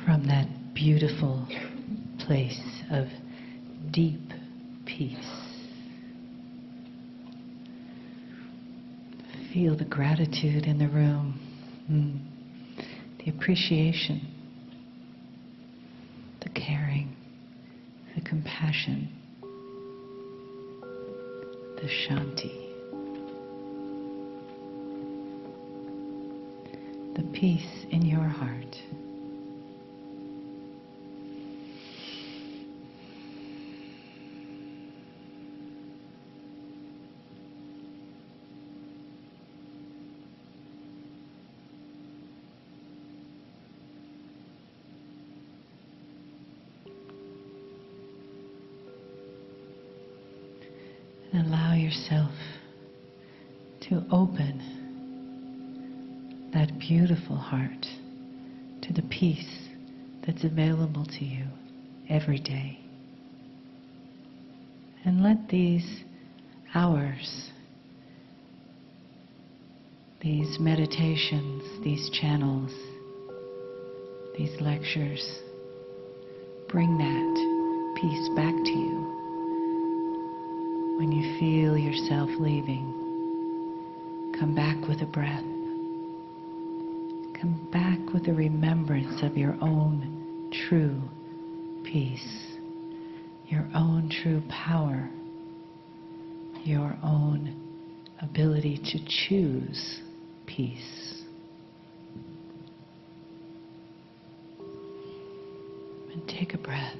from that beautiful place of deep peace. Feel the gratitude in the room, the appreciation, the caring, the compassion, the shanti, the peace in your heart. And allow yourself to open that beautiful heart to the peace that's available to you every day. And let these hours, these meditations, these channels, these lectures, bring that peace back to you. When you feel yourself leaving, come back with a breath. Come back with a remembrance of your own true peace, your own true power, your own ability to choose peace. And take a breath.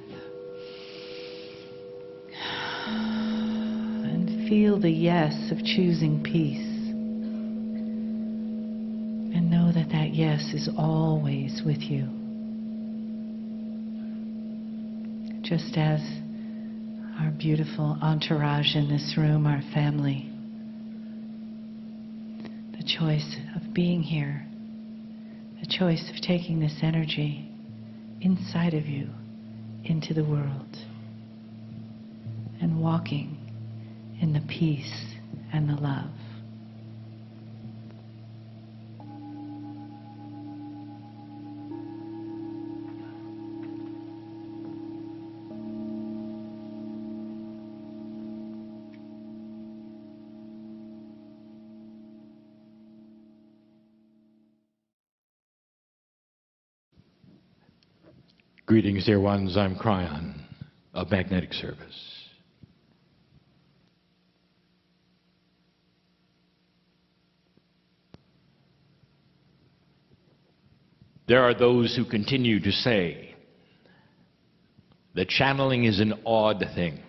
Feel the yes of choosing peace. And know that that yes is always with you. Just as our beautiful entourage in this room, our family, the choice of being here, the choice of taking this energy inside of you into the world and walking in the peace and the love. Greetings, dear ones. I'm Kryon of Magnetic Service. There are those who continue to say that channeling is an odd thing.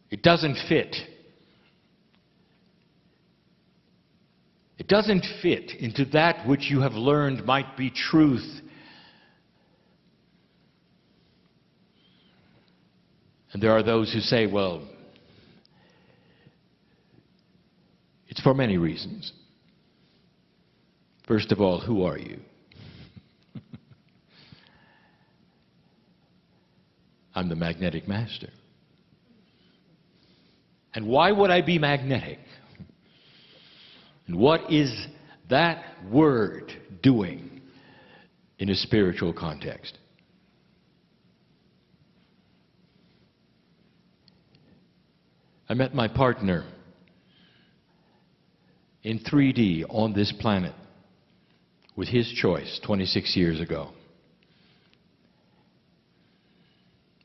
It doesn't fit. It doesn't fit into that which you have learned might be truth. And there are those who say, well, it's for many reasons. First of all, who are you? I'm the magnetic master. And why would I be magnetic? And what is that word doing in a spiritual context? I met my partner in 3D on this planet with his choice 26 years ago.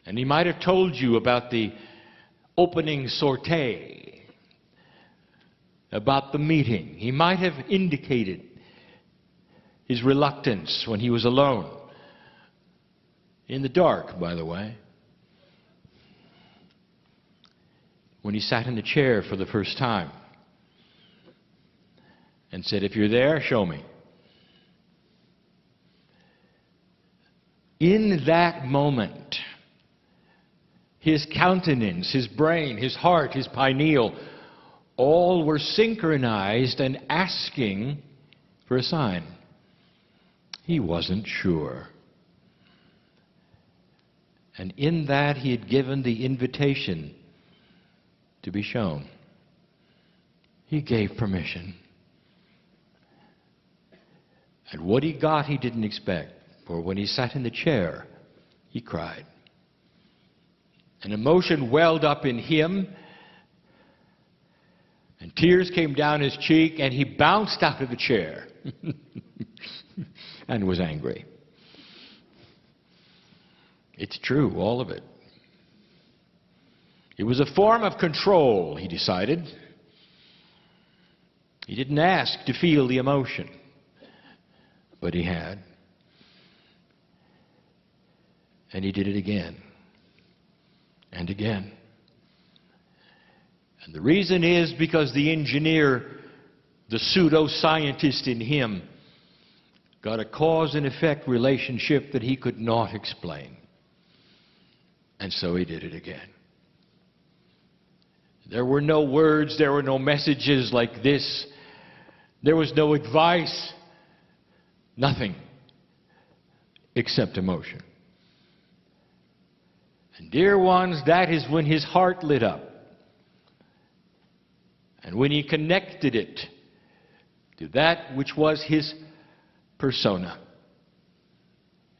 And he might have told you about the opening sortie, about the meeting. He might have indicated his reluctance when he was alone, in the dark, by the way, when he sat in the chair for the first time and said, if you're there, show me. In that moment, his countenance, his brain, his heart, his pineal, all were synchronized and asking for a sign. He wasn't sure. And in that, he had given the invitation to be shown. He gave permission. And what he got he didn't expect, for when he sat in the chair, he cried. An emotion welled up in him, and tears came down his cheek, and he bounced out of the chair and was angry. It's true, all of it. It was a form of control, he decided. He didn't ask to feel the emotion, but he had. And he did it again and again. And the reason is because the engineer, the pseudo-scientist in him, got a cause and effect relationship that he could not explain. And so he did it again. There were no words, there were no messages like this. There was no advice, nothing except emotion. And dear ones, that is when his heart lit up. And when he connected it to that which was his persona.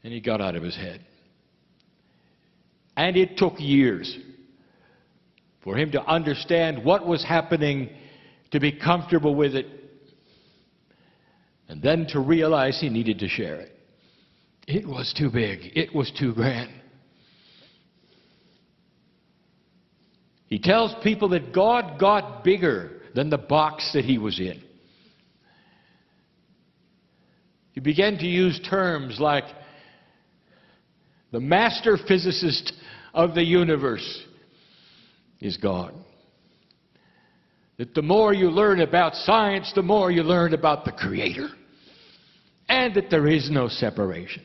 And he got out of his head. And it took years for him to understand what was happening, to be comfortable with it, and then to realize he needed to share it. It was too big. It was too grand. He tells people that God got bigger than the box that he was in. He began to use terms like the master physicist of the universe is God. That the more you learn about science, the more you learn about the Creator. And that there is no separation.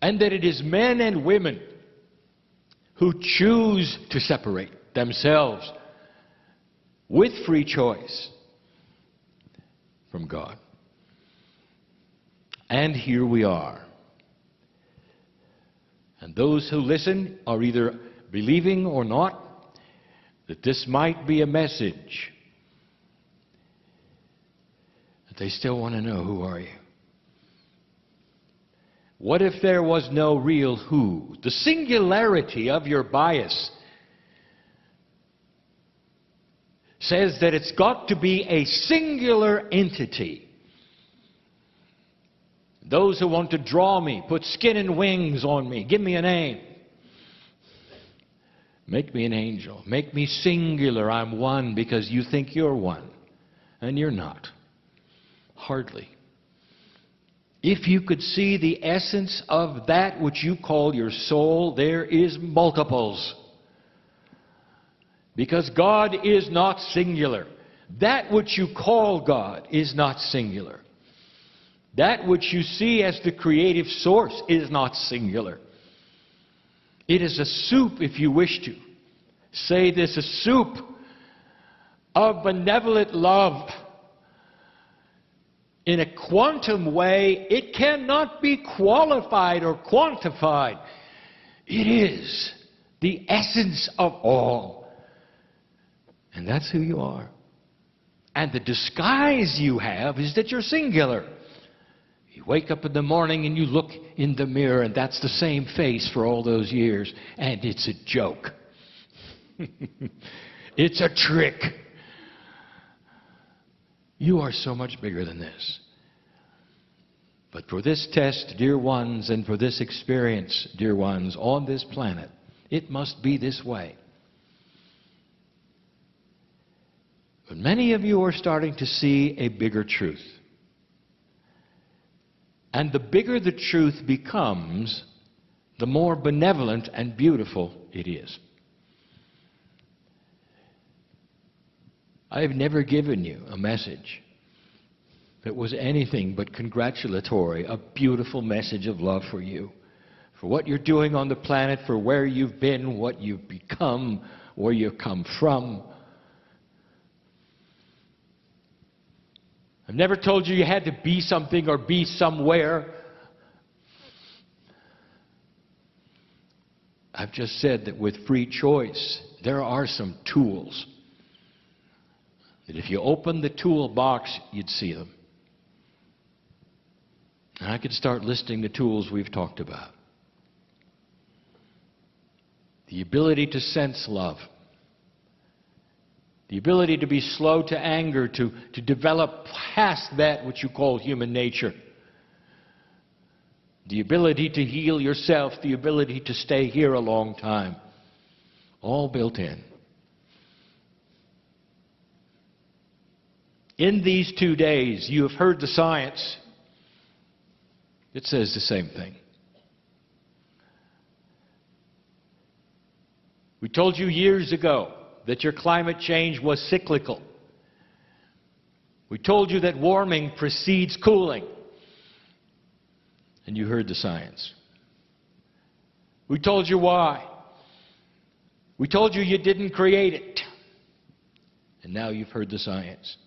And that it is men and women who choose to separate themselves with free choice from God. And here we are. And those who listen are either believing or not that this might be a message. But they still want to know, who are you? What if there was no real who? The singularity of your bias says that it's got to be a singular entity. Those who want to draw me, put skin and wings on me, give me a name. Make me an angel. Make me singular. I'm one because you think you're one. And you're not. Hardly. If you could see the essence of that which you call your soul, there is multiples. Because God is not singular. That which you call God is not singular. That which you see as the creative source is not singular. It is a soup, if you wish to. Say this, a soup of benevolent love. In a quantum way, it cannot be qualified or quantified. It is the essence of all. And that's who you are. And the disguise you have is that you're singular. You wake up in the morning and you look in the mirror and that's the same face for all those years. And it's a joke. It's a trick. You are so much bigger than this. But for this test, dear ones, and for this experience, dear ones, on this planet, it must be this way. But many of you are starting to see a bigger truth. And the bigger the truth becomes, the more benevolent and beautiful it is. I have never given you a message that was anything but congratulatory, a beautiful message of love for you, for what you're doing on the planet, for where you've been, what you've become, where you've come from. I've never told you you had to be something or be somewhere. I've just said that with free choice, there are some tools that if you opened the toolbox, you'd see them. And I could start listing the tools we've talked about. The ability to sense love. The ability to be slow to anger, to develop past that which you call human nature. The ability to heal yourself, the ability to stay here a long time. All built in. In these 2 days, you have heard the science. It says the same thing. We told you years ago that your climate change was cyclical. We told you that warming precedes cooling. And you heard the science. We told you why. We told you you didn't create it. And now you've heard the science.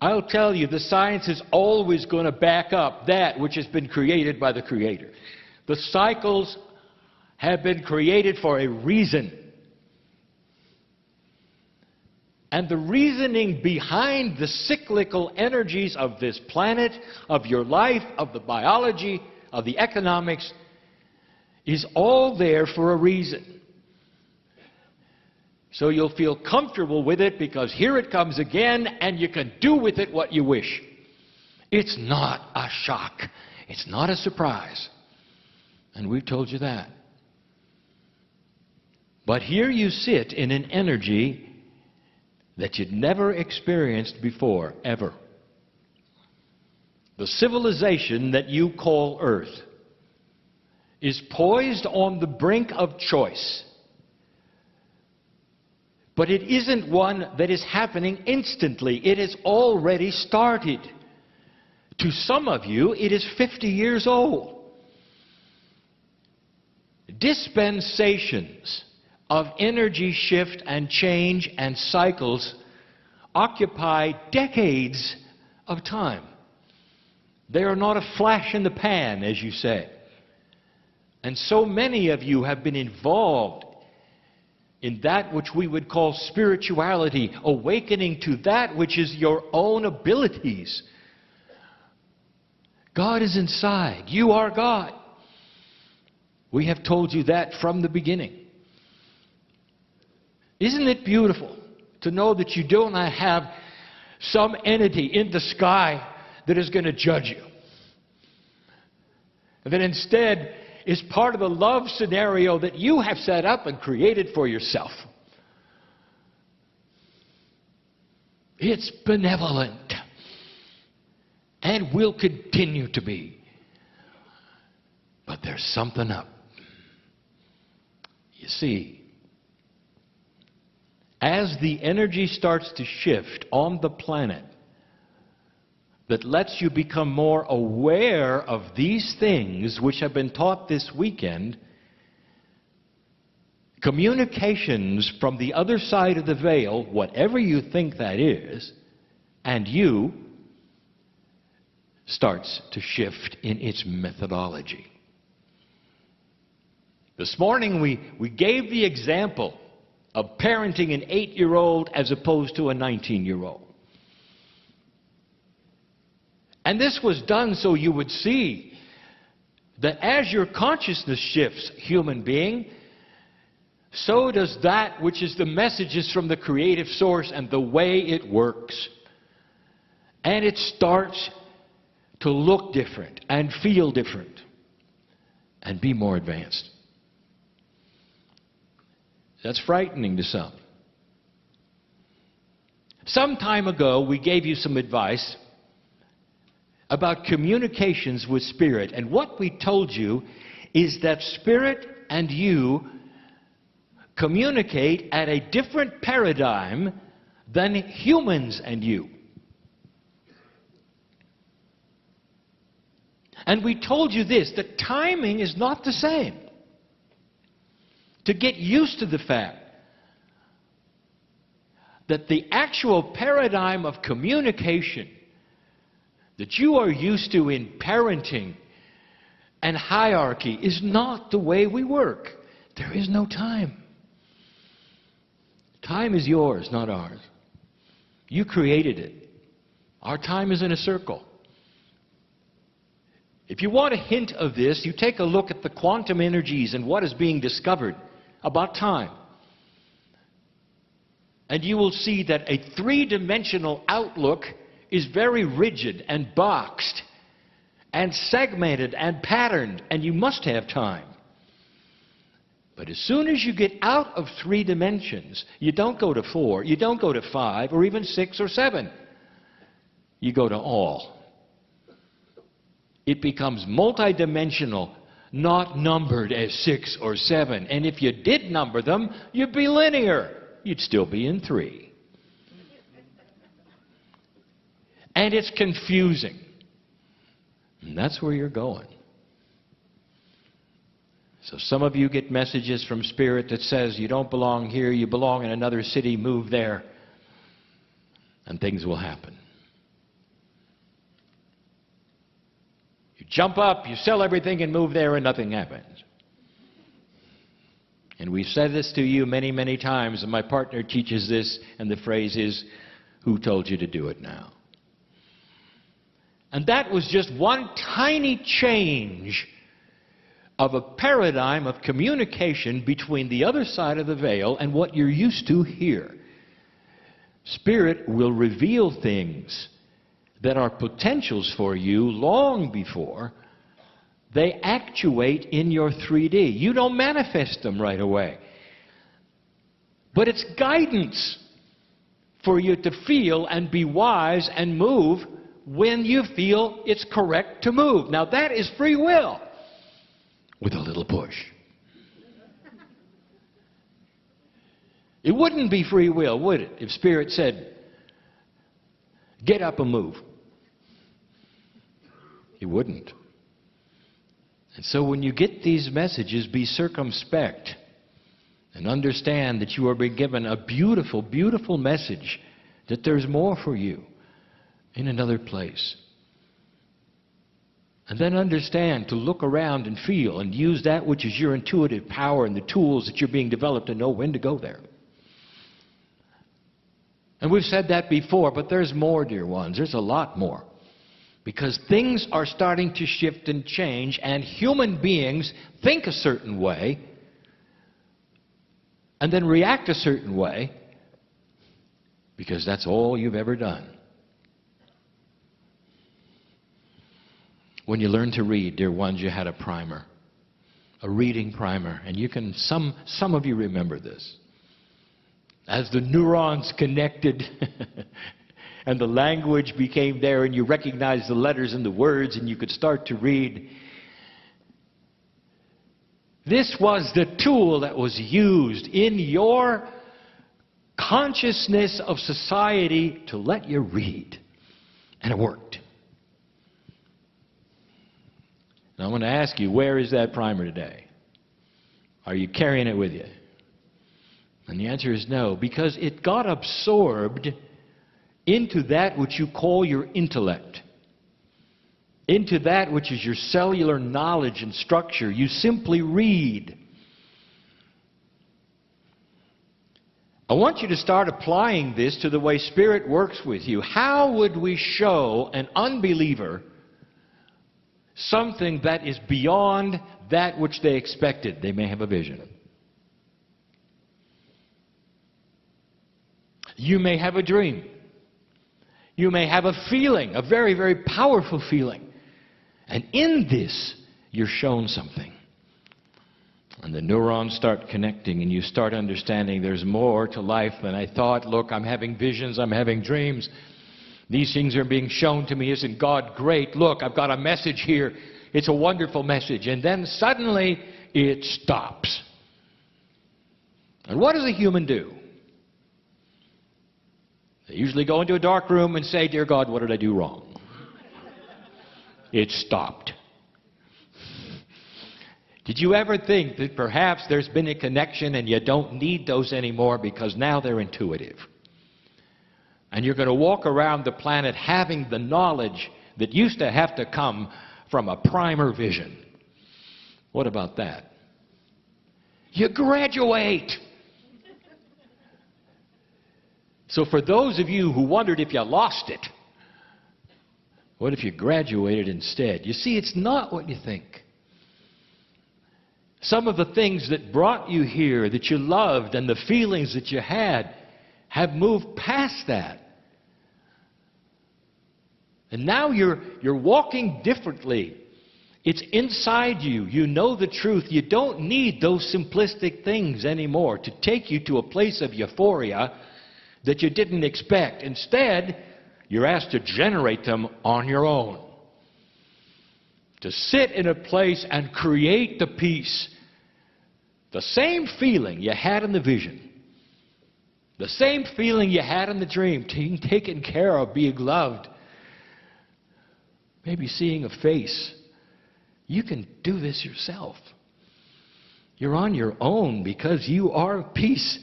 I'll tell you, the science is always going to back up that which has been created by the Creator. The cycles have been created for a reason. And the reasoning behind the cyclical energies of this planet, of your life, of the biology, of the economics, is all there for a reason. So you'll feel comfortable with it because here it comes again and you can do with it what you wish. It's not a shock. It's not a surprise. And we've told you that. But here you sit in an energy that you'd never experienced before, ever. The civilization that you call Earth is poised on the brink of choice. But it isn't one that is happening instantly. It has already started. To some of you, it is 50 years old. Dispensations of energy shift and change and cycles occupy decades of time. They are not a flash in the pan, as you say. And so many of you have been involved in that which we would call spirituality, awakening to that which is your own abilities. God is inside. You are God. We have told you that from the beginning. Isn't it beautiful to know that you do not have some entity in the sky that is going to judge you? And that instead is part of the love scenario that you have set up and created for yourself. It's benevolent and will continue to be. But there's something up. You see, as the energy starts to shift on the planet that lets you become more aware of these things which have been taught this weekend, communications from the other side of the veil, whatever you think that is, and you, starts to shift in its methodology. This morning we gave the example of parenting an 8-year-old as opposed to a 19-year-old. And this was done so you would see that as your consciousness shifts, human being, so does that which is the messages from the creative source and the way it works. And it starts to look different and feel different and be more advanced. That's frightening to some. Some time ago, we gave you some advice about communications with Spirit. And what we told you is that Spirit and you communicate at a different paradigm than humans and you. And we told you this, that timing is not the same. To get used to the fact that the actual paradigm of communication that you are used to in parenting and hierarchy is not the way we work. There is no time. Time is yours, not ours. You created it. Our time is in a circle. If you want a hint of this, you take a look at the quantum energies and what is being discovered about time. And you will see that a three-dimensional outlook is very rigid and boxed and segmented and patterned, and you must have time. But as soon as you get out of 3 dimensions, you don't go to 4, you don't go to 5, or even 6 or 7. You go to all. It becomes multidimensional, not numbered as 6 or 7. And if you did number them, you'd be linear. You'd still be in 3. And it's confusing. And that's where you're going. So some of you get messages from Spirit that says you don't belong here, you belong in another city, move there, and things will happen. You jump up, you sell everything and move there and nothing happens. And we've said this to you many, many times, and my partner teaches this, and the phrase is, who told you to do it now? And that was just one tiny change of a paradigm of communication between the other side of the veil and what you're used to here. Spirit will reveal things that are potentials for you long before they actuate in your 3D. You don't manifest them right away. But it's guidance for you to feel and be wise and move when you feel it's correct to move. Now that is free will with a little push. It wouldn't be free will, would it, if Spirit said, get up and move? It wouldn't. And so when you get these messages, be circumspect and understand that you are being given a beautiful, beautiful message that there's more for you in another place. And then understand to look around and feel and use that which is your intuitive power and the tools that you're being developed to know when to go there. And we've said that before, but there's more, dear ones. There's a lot more. Because things are starting to shift and change, and human beings think a certain way and then react a certain way because that's all you've ever done. When you learned to read, dear ones, you had a primer, a reading primer, and you can, some of you remember this. As the neurons connected and the language became there and you recognized the letters and the words and you could start to read. This was the tool that was used in your consciousness of society to let you read. And it worked. Now I want to ask you, where is that primer today? Are you carrying it with you? And the answer is no, because it got absorbed into that which you call your intellect, into that which is your cellular knowledge and structure. You simply read. I want you to start applying this to the way Spirit works with you. How would we show an unbeliever something that is beyond that which they expected? They may have a vision. You may have a dream. You may have a feeling, a very, very powerful feeling. And in this, you're shown something. And the neurons start connecting and you start understanding there's more to life than I thought. Look, I'm having visions, I'm having dreams. These things are being shown to me. Isn't God great? Look, I've got a message here. It's a wonderful message. And then suddenly it stops. And what does a human do? They usually go into a dark room and say, dear God, what did I do wrong? It stopped. Did you ever think that perhaps there's been a connection and you don't need those anymore because now they're intuitive? And you're going to walk around the planet having the knowledge that used to have to come from a primer vision. What about that? You graduate. So for those of you who wondered if you lost it, what if you graduated instead? You see, it's not what you think. Some of the things that brought you here, that you loved, and the feelings that you had, have moved past that. And now you're walking differently. It's inside you. You know the truth. You don't need those simplistic things anymore to take you to a place of euphoria that you didn't expect. Instead, you're asked to generate them on your own. To sit in a place and create the peace. The same feeling you had in the vision. The same feeling you had in the dream. Being taken care of, being loved. Maybe seeing a face. You can do this yourself. You're on your own because you are a piece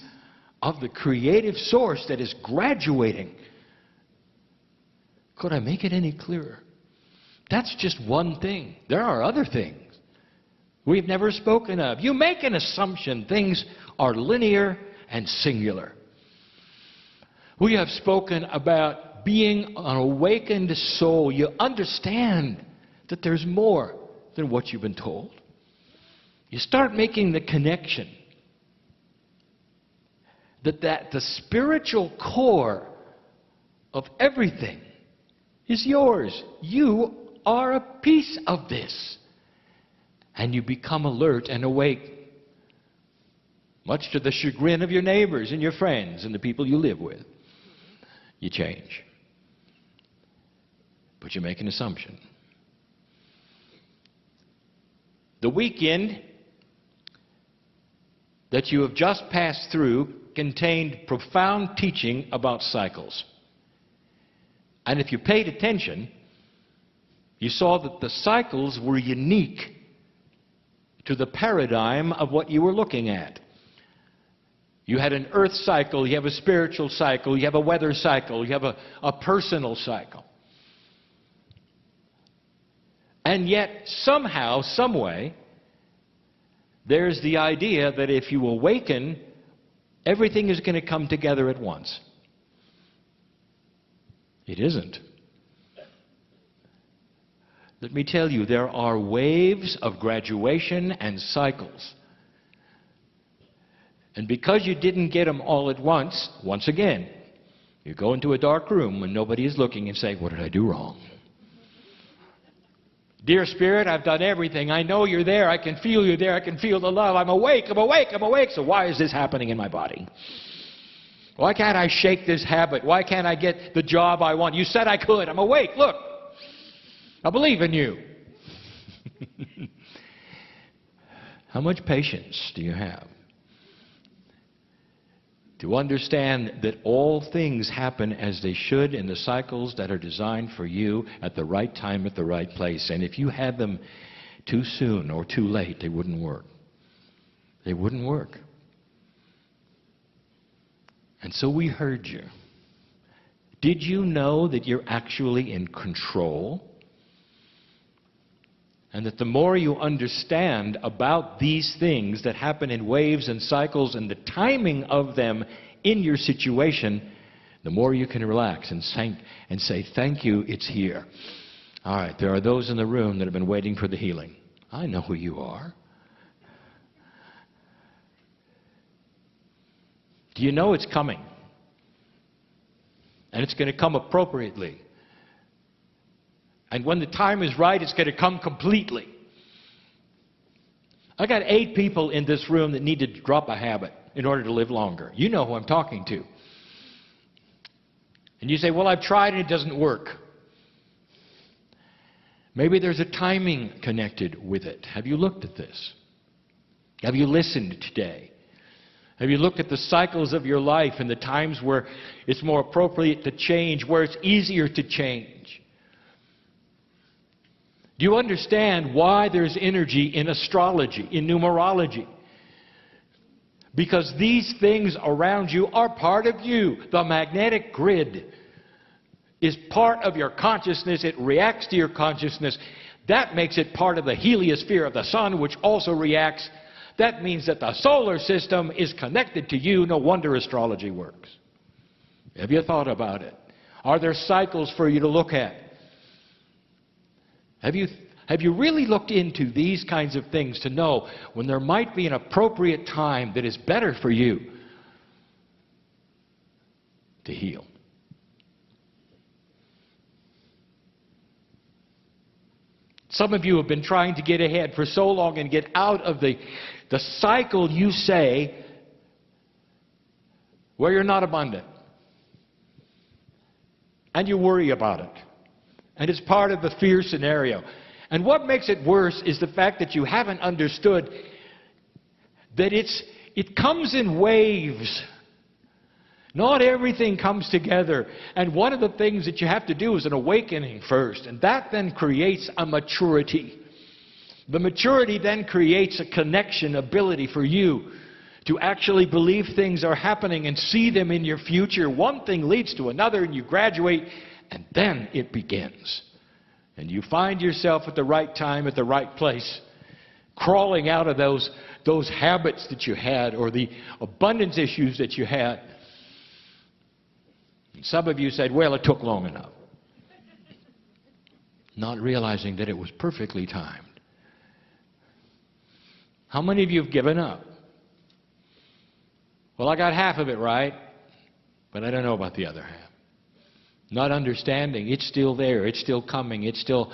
of the creative source that is graduating. Could I make it any clearer? That's just one thing. There are other things we've never spoken of. You make an assumption things are linear and singular. We have spoken about being an awakened soul. You understand that there's more than what you've been told. You start making the connection that the spiritual core of everything is yours. You are a piece of this. And you become alert and awake, much to the chagrin of your neighbors and your friends and the people you live with. You change. But you make an assumption. The weekend that you have just passed through contained profound teaching about cycles. And if you paid attention, you saw that the cycles were unique to the paradigm of what you were looking at. You had an earth cycle, you have a spiritual cycle, you have a weather cycle, you have a personal cycle. And yet, somehow, some way, there's the idea that if you awaken, everything is going to come together at once. It isn't. Let me tell you, there are waves of graduation and cycles. And because you didn't get them all at once again, you go into a dark room when nobody is looking and say, what did I do wrong? Dear Spirit, I've done everything. I know you're there. I can feel you there. I can feel the love. I'm awake. I'm awake. I'm awake. So why is this happening in my body? Why can't I shake this habit? Why can't I get the job I want? You said I could. I'm awake. Look. I believe in you. How much patience do you have to understand that all things happen as they should in the cycles that are designed for you at the right time, at the right place? And if you had them too soon or too late, they wouldn't work. They wouldn't work. And so we heard you. Did you know that you're actually in control? And that the more you understand about these things that happen in waves and cycles and the timing of them in your situation, the more you can relax and say, thank you, it's here. All right, there are those in the room that have been waiting for the healing. I know who you are. Do you know it's coming? And it's going to come appropriately. And when the time is right, it's going to come completely. I got 8 people in this room that need to drop a habit in order to live longer. You know who I'm talking to. And you say, well, I've tried and it doesn't work. Maybe there's a timing connected with it. Have you looked at this? Have you listened today? Have you looked at the cycles of your life and the times where it's more appropriate to change, where it's easier to change? Do you understand why there's energy in astrology, in numerology? Because these things around you are part of you. The magnetic grid is part of your consciousness. It reacts to your consciousness. That makes it part of the heliosphere of the sun, which also reacts. That means that the solar system is connected to you. No wonder astrology works. Have you thought about it? Are there cycles for you to look at? Have you really looked into these kinds of things to know when there might be an appropriate time that is better for you to heal? Some of you have been trying to get ahead for so long and get out of the cycle, you say, where you're not abundant. And you worry about it. And it's part of the fear scenario. And what makes it worse is the fact that you haven't understood that it comes in waves. Not everything comes together. And one of the things that you have to do is an awakening first. And that then creates a maturity. The maturity then creates a connection ability for you to actually believe things are happening and see them in your future. One thing leads to another and you graduate, and then it begins. And you find yourself at the right time, at the right place, crawling out of those habits that you had or the abundance issues that you had. Some of you said, well, it took long enough. Not realizing that it was perfectly timed. How many of you have given up? Well, I got half of it right, but I don't know about the other half. Not understanding, it's still there, it's still coming, it's still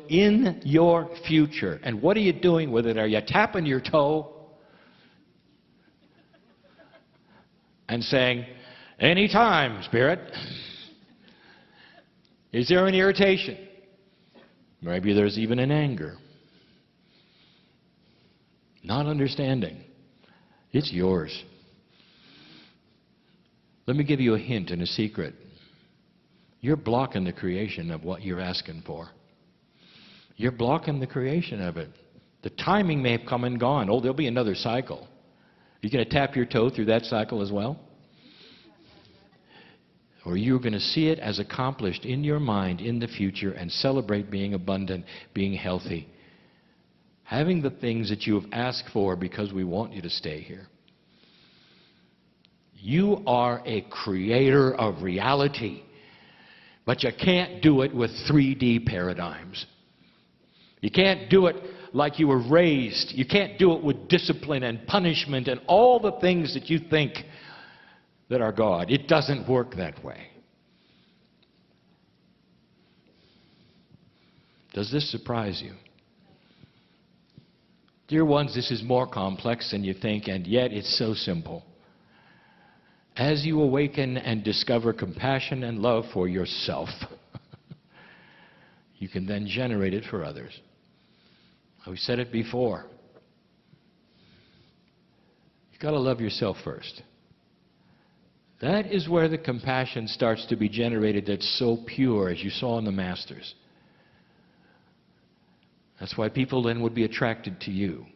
in your future. And what are you doing with it? Are you tapping your toe and saying, anytime, Spirit? Is there an irritation? Maybe there's even an anger. Not understanding. It's yours. Let me give you a hint and a secret. You're blocking the creation of what you're asking for. You're blocking the creation of it. The timing may have come and gone. Oh, there'll be another cycle. You're going to tap your toe through that cycle as well? Or you're going to see it as accomplished in your mind in the future and celebrate being abundant, being healthy. Having the things that you have asked for because we want you to stay here. You are a creator of reality, but you can't do it with 3D paradigms. You can't do it like you were raised. You can't do it with discipline and punishment and all the things that you think that are God. It doesn't work that way. Does this surprise you? Dear ones, this is more complex than you think, and yet it's so simple. As you awaken and discover compassion and love for yourself, you can then generate it for others. We said it before. You've got to love yourself first. That is where the compassion starts to be generated that's so pure, as you saw in the Masters. That's why people then would be attracted to you.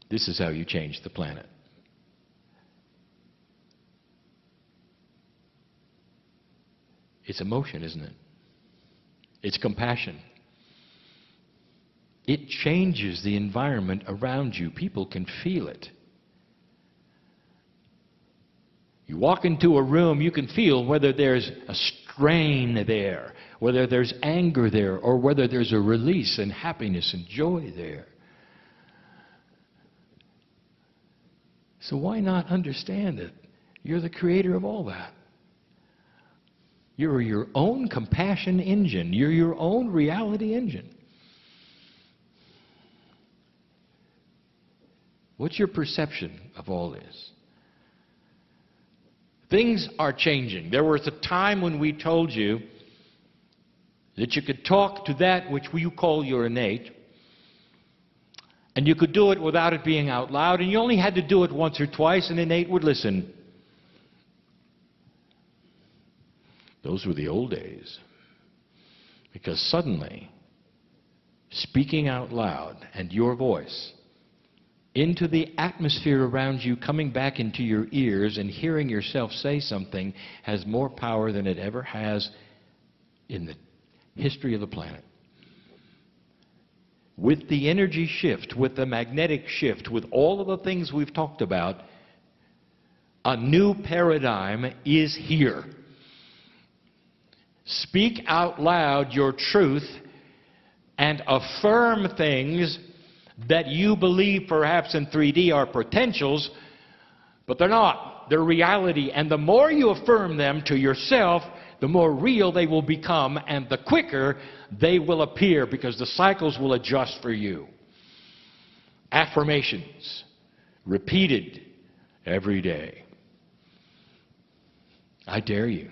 This is how you change the planet. It's emotion, isn't it? It's compassion. It changes the environment around you. People can feel it. You walk into a room, you can feel whether there's a strain there, whether there's anger there, or whether there's a release and happiness and joy there. So why not understand it? You're the creator of all that. You're your own compassion engine. You're your own reality engine. What's your perception of all this? Things are changing. There was a time when we told you that you could talk to that which you call your innate, and you could do it without it being out loud, and you only had to do it once or twice, and innate would listen. Those were the old days. Because suddenly, speaking out loud and your voice into the atmosphere around you, coming back into your ears and hearing yourself say something, has more power than it ever has in the history of the planet. With the energy shift, with the magnetic shift, with all of the things we've talked about, A new paradigm is here. Speak out loud your truth and affirm things that you believe perhaps in 3D are potentials, but they're not. They're reality. And the more you affirm them to yourself, the more real they will become, and the quicker they will appear, because the cycles will adjust for you. Affirmations, repeated every day. I dare you.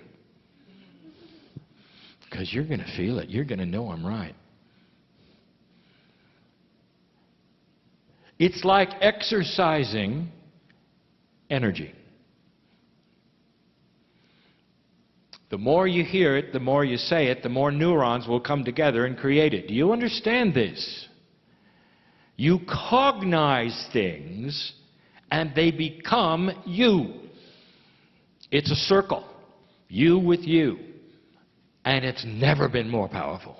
Because you're going to feel it. You're going to know I'm right. It's like exercising energy. The more you hear it, the more you say it, the more neurons will come together and create it. Do you understand this? You cognize things, and they become you. It's a circle. You with you. And it's never been more powerful.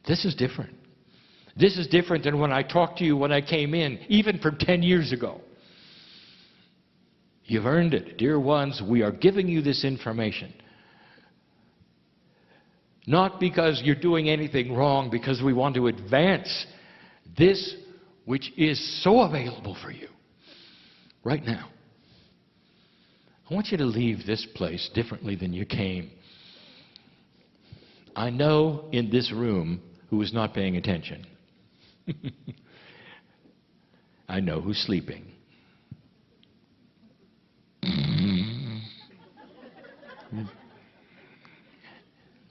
This is different. This is different than when I talked to you when I came in, even from 10 years ago. You've earned it. Dear ones, we are giving you this information. Not because you're doing anything wrong, because we want to advance this which is so available for you right now. I want you to leave this place differently than you came. I know in this room who is not paying attention. I know who's sleeping.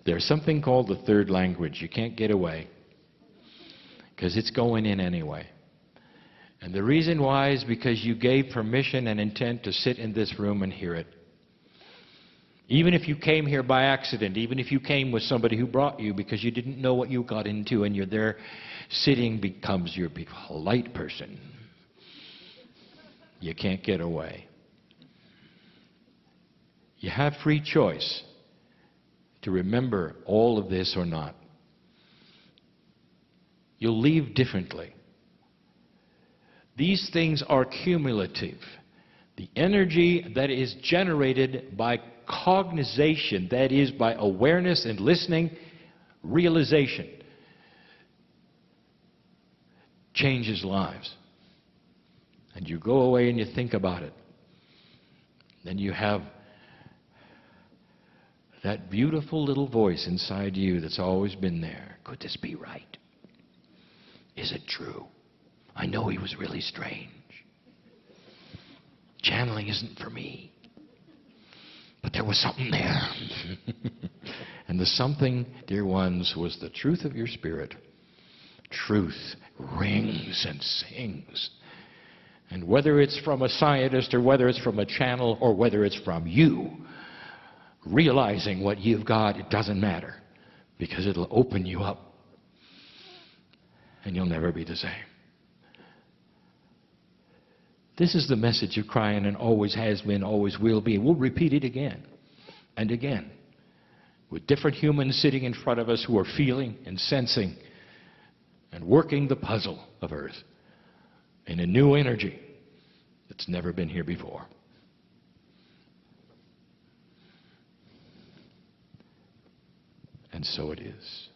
There's something called the third language. You can't get away, because it's going in anyway. And the reason why is because you gave permission and intent to sit in this room and hear it. Even if you came here by accident, even if you came with somebody who brought you because you didn't know what you got into, and you're there sitting becomes your polite person. You can't get away. You have free choice to remember all of this or not. You'll leave differently. These things are cumulative. The energy that is generated by cognization, that is by awareness and listening, realization, changes lives. And you go away and you think about it. Then you have that beautiful little voice inside you that's always been there. Could this be right? Is it true? I know he was really strange. Channeling isn't for me. But there was something there. And the something, dear ones, was the truth of your spirit. Truth rings and sings. And whether it's from a scientist, or whether it's from a channel, or whether it's from you, realizing what you've got, it doesn't matter, because it'll open you up and you'll never be the same. This is the message of Kryon, and always has been, always will be. We'll repeat it again and again, with different humans sitting in front of us who are feeling and sensing and working the puzzle of Earth in a new energy that's never been here before. And so it is.